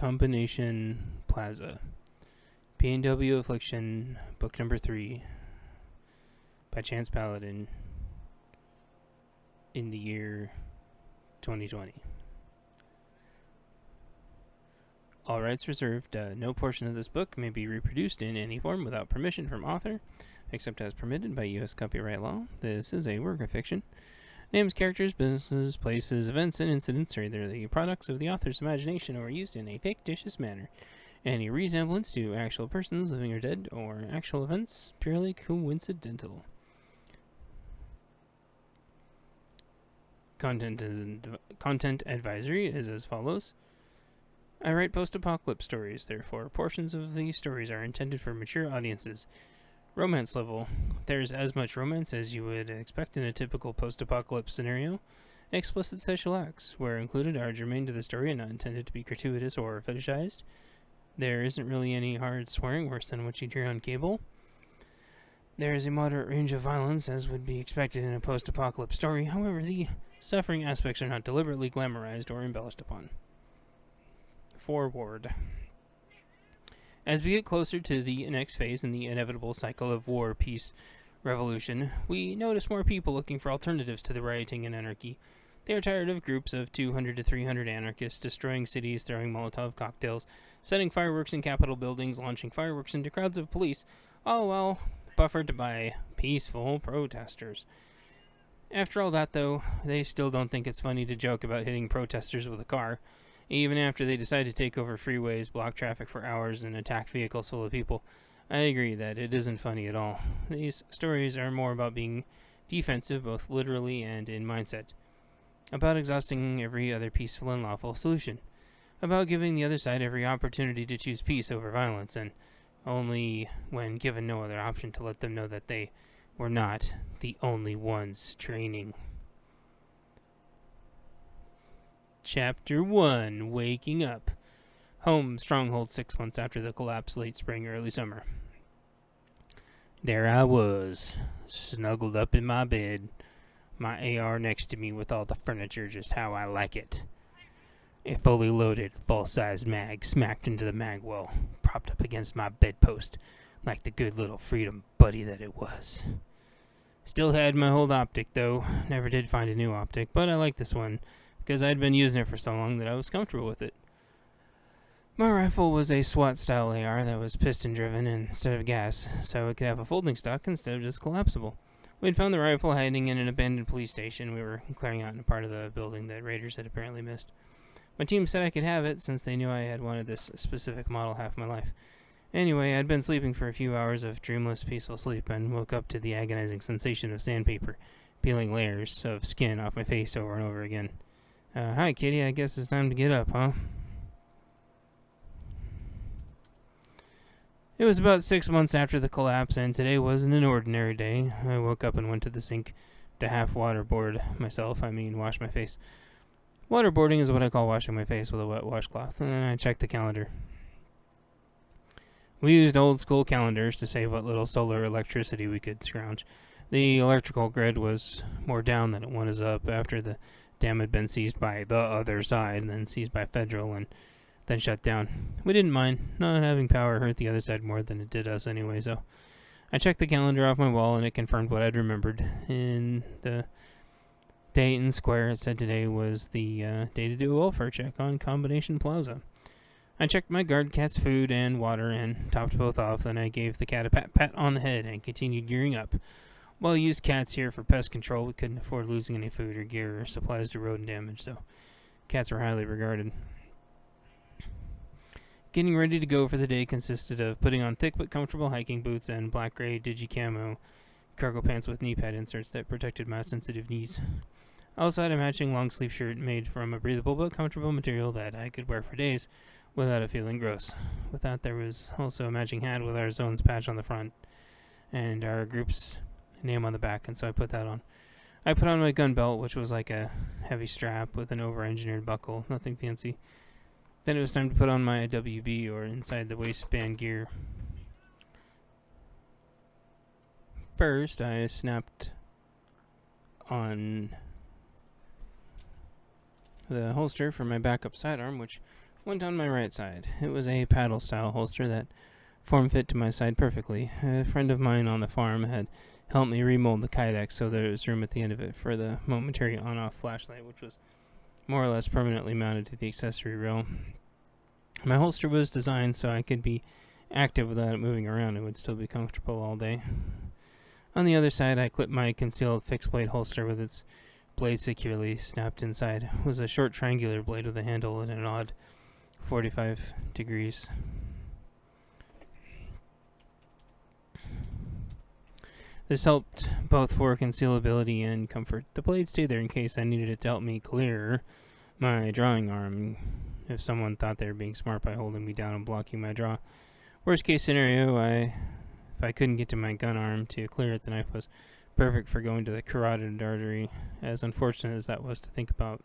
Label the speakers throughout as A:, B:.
A: Combination Plaza. PNW Affliction, book number 3, by Chance Paladin, in the year 2020. All rights reserved. No portion of this book may be reproduced in any form without permission from author, except as permitted by U.S. copyright law. This is a work of fiction. Names, characters, businesses, places, events, and incidents are either the products of the author's imagination or used in a fictitious manner. Any resemblance to actual persons, living or dead, or actual events, purely coincidental. Content advisory is as follows. I write post-apocalypse stories, therefore portions of these stories are intended for mature audiences. Romance level. There's as much romance as you would expect in a typical post-apocalypse scenario. Explicit sexual acts, where included, are germane to the story and not intended to be gratuitous or fetishized. There isn't really any hard swearing worse than what you'd hear on cable. There is a moderate range of violence, as would be expected in a post-apocalypse story. However, the suffering aspects are not deliberately glamorized or embellished upon. Forward. As we get closer to the next phase in the inevitable cycle of war, peace, revolution, we notice more people looking for alternatives to the rioting and anarchy. They are tired of groups of 200 to 300 anarchists destroying cities, throwing Molotov cocktails, setting fireworks in Capitol buildings, launching fireworks into crowds of police, all while buffered by peaceful protesters. After all that, though, they still don't think it's funny to joke about hitting protesters with a car, even after they decide to take over freeways, block traffic for hours, and attack vehicles full of people. I agree that it isn't funny at all. These stories are more about being defensive, both literally and in mindset. About exhausting every other peaceful and lawful solution. About giving the other side every opportunity to choose peace over violence, and only when given no other option to let them know that they were not the only ones training. Chapter 1, Waking Up. Home, stronghold 6 months after the collapse, late spring, early summer. There I was, snuggled up in my bed, my AR next to me with all the furniture just how I like it. A fully loaded, full-size mag smacked into the mag well, propped up against my bedpost, like the good little freedom buddy that it was. Still had my old optic, though. Never did find a new optic, but I like this one, because I'd been using it for so long that I was comfortable with it. My rifle was a SWAT-style AR that was piston-driven instead of gas, so it could have a folding stock instead of just collapsible. We'd found the rifle hiding in an abandoned police station. We were clearing out in a part of the building that raiders had apparently missed. My team said I could have it, since they knew I had wanted this specific model half my life. Anyway, I'd been sleeping for a few hours of dreamless, peaceful sleep, and woke up to the agonizing sensation of sandpaper, peeling layers of skin off my face over and over again. Hi, kitty, I guess it's time to get up, huh? It was about 6 months after the collapse, and today wasn't an ordinary day. I woke up and went to the sink to half waterboard myself. Wash my face. Waterboarding is what I call washing my face with a wet washcloth, and then I checked the calendar. We used old school calendars to save what little solar electricity we could scrounge. The electrical grid was more down than it was up after the dam had been seized by the other side, and then seized by federal, and then shut down. We didn't mind. Not having power hurt the other side more than it did us anyway, so I checked the calendar off my wall, and it confirmed what I'd remembered. In the date and square, it said today was the day to do a welfare check on Combination Plaza. I checked my guard cat's food and water and topped both off. Then I gave the cat a pat on the head and continued gearing up. Well, we used cats here for pest control. We couldn't afford losing any food or gear or supplies to rodent damage, so cats were highly regarded. Getting ready to go for the day consisted of putting on thick but comfortable hiking boots and black gray digi-camo cargo pants with knee pad inserts that protected my sensitive knees. I also had a matching long-sleeve shirt made from a breathable but comfortable material that I could wear for days without it feeling gross. With that, there was also a matching hat with our zone's patch on the front and our group's name on the back, and so I put that on. I put on my gun belt, which was like a heavy strap with an over-engineered buckle, nothing fancy. Then it was time to put on my WB, or inside the waistband gear. First, I snapped on the holster for my backup sidearm, which went on my right side. It was a paddle-style holster that form-fit to my side perfectly. A friend of mine on the farm had helped me remold the Kydex so there was room at the end of it for the momentary on-off flashlight, which was more or less permanently mounted to the accessory rail. My holster was designed so I could be active without it moving around and would still be comfortable all day. On the other side, I clipped my concealed fixed-blade holster with its blade securely snapped inside. It was a short triangular blade with a handle at an odd 45 degrees. This helped both for concealability and comfort. The blade stayed there in case I needed it to help me clear my drawing arm if someone thought they were being smart by holding me down and blocking my draw. Worst case scenario, if I couldn't get to my gun arm to clear it, the knife was perfect for going to the carotid artery, as unfortunate as that was to think about.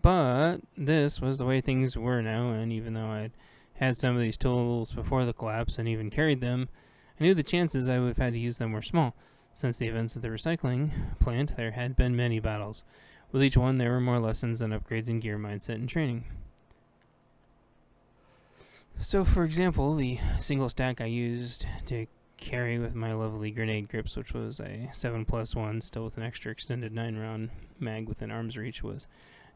A: But this was the way things were now, and even though I'd had some of these tools before the collapse and even carried them, I knew the chances I would have had to use them were small. Since the events of the recycling plant, there had been many battles. With each one, there were more lessons and upgrades in gear mindset and training. So, for example, the single stack I used to carry with my lovely grenade grips, which was a 7+1, still with an extra extended 9-round mag within arm's reach, was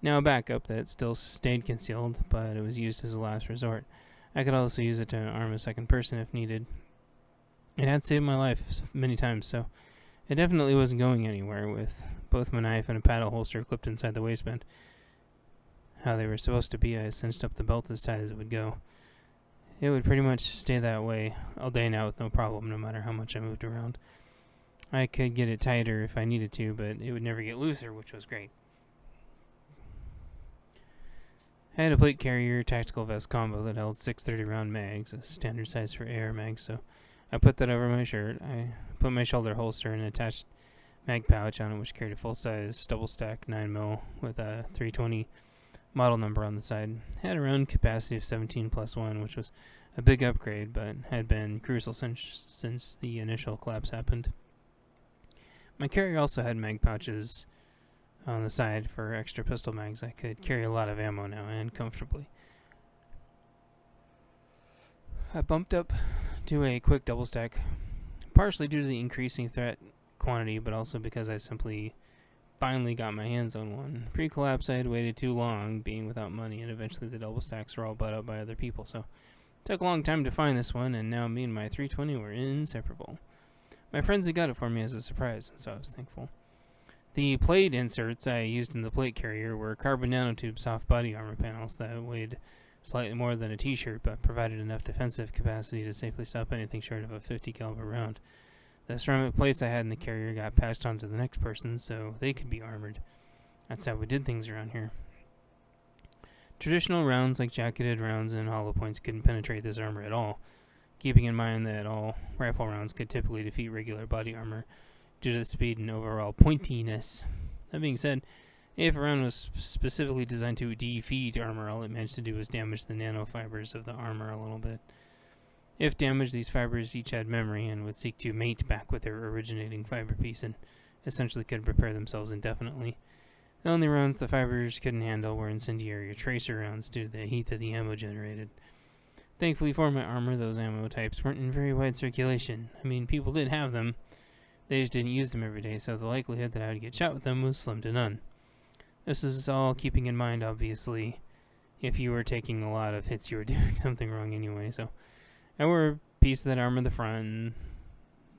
A: now a backup that still stayed concealed, but it was used as a last resort. I could also use it to arm a second person if needed. It had saved my life many times, so it definitely wasn't going anywhere, with both my knife and a paddle holster clipped inside the waistband. How they were supposed to be, I cinched up the belt as tight as it would go. It would pretty much stay that way all day now with no problem, no matter how much I moved around. I could get it tighter if I needed to, but it would never get looser, which was great. I had a plate carrier tactical vest combo that held 6 30-round mags, a standard size for AR mags, so I put that over my shirt. I put my shoulder holster and attached mag pouch on it, which carried a full-size double-stack 9mm with a 320 model number on the side. It had a round capacity of 17+1, which was a big upgrade, but had been crucial since the initial collapse happened. My carrier also had mag pouches on the side for extra pistol mags. I could carry a lot of ammo now, and comfortably. I bumped up to a quick double stack, partially due to the increasing threat quantity, but also because I simply finally got my hands on one. Pre-collapse, I had waited too long, being without money, and eventually the double stacks were all bought up by other people, so it took a long time to find this one, and now me and my 320 were inseparable. My friends had got it for me as a surprise, and so I was thankful. The plate inserts I used in the plate carrier were carbon nanotube soft body armor panels that weighed slightly more than a t-shirt, but provided enough defensive capacity to safely stop anything short of a 50 caliber round. The ceramic plates I had in the carrier got passed on to the next person, so they could be armored. That's how we did things around here. Traditional rounds like jacketed rounds and hollow points couldn't penetrate this armor at all, keeping in mind that all rifle rounds could typically defeat regular body armor due to the speed and overall pointiness. That being said, if a round was specifically designed to defeat armor, all it managed to do was damage the nanofibers of the armor a little bit. If damaged, these fibers each had memory and would seek to mate back with their originating fiber piece and essentially could repair themselves indefinitely. The only rounds the fibers couldn't handle were incendiary or tracer rounds due to the heat of the ammo generated. Thankfully for my armor, those ammo types weren't in very wide circulation. I mean, people did have them, they just didn't use them every day, so the likelihood that I would get shot with them was slim to none. This is all keeping in mind, obviously, if you were taking a lot of hits, you were doing something wrong anyway, so I wore a piece of that armor in the front,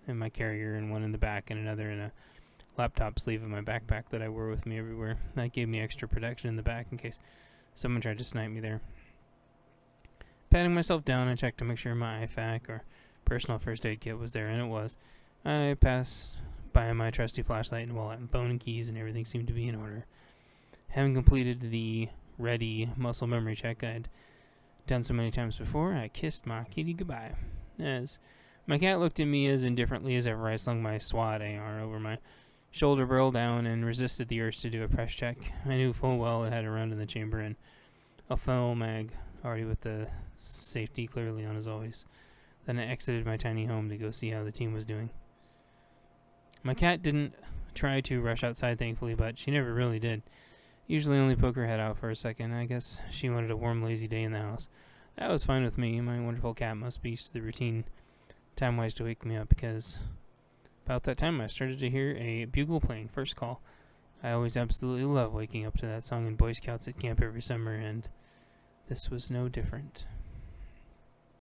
A: in my carrier, and one in the back, and another in a laptop sleeve of my backpack that I wore with me everywhere. That gave me extra protection in the back in case someone tried to snipe me there. Patting myself down, I checked to make sure my IFAK, or personal first aid kit, was there, and it was. I passed by my trusty flashlight and wallet and phone and keys, and everything seemed to be in order. Having completed the ready muscle memory check I'd done so many times before, I kissed my kitty goodbye. As my cat looked at me as indifferently as ever, I slung my SWAT AR over my shoulder barrel down and resisted the urge to do a press check. I knew full well it had a round in the chamber and a full mag, already with the safety clearly on as always. Then I exited my tiny home to go see how the team was doing. My cat didn't try to rush outside, thankfully, but she never really did. Usually only poke her head out for a second. I guess she wanted a warm, lazy day in the house. That was fine with me. My wonderful cat must be used to the routine time-wise to wake me up, because about that time I started to hear a bugle playing first call. I always absolutely love waking up to that song in Boy Scouts at camp every summer, and this was no different.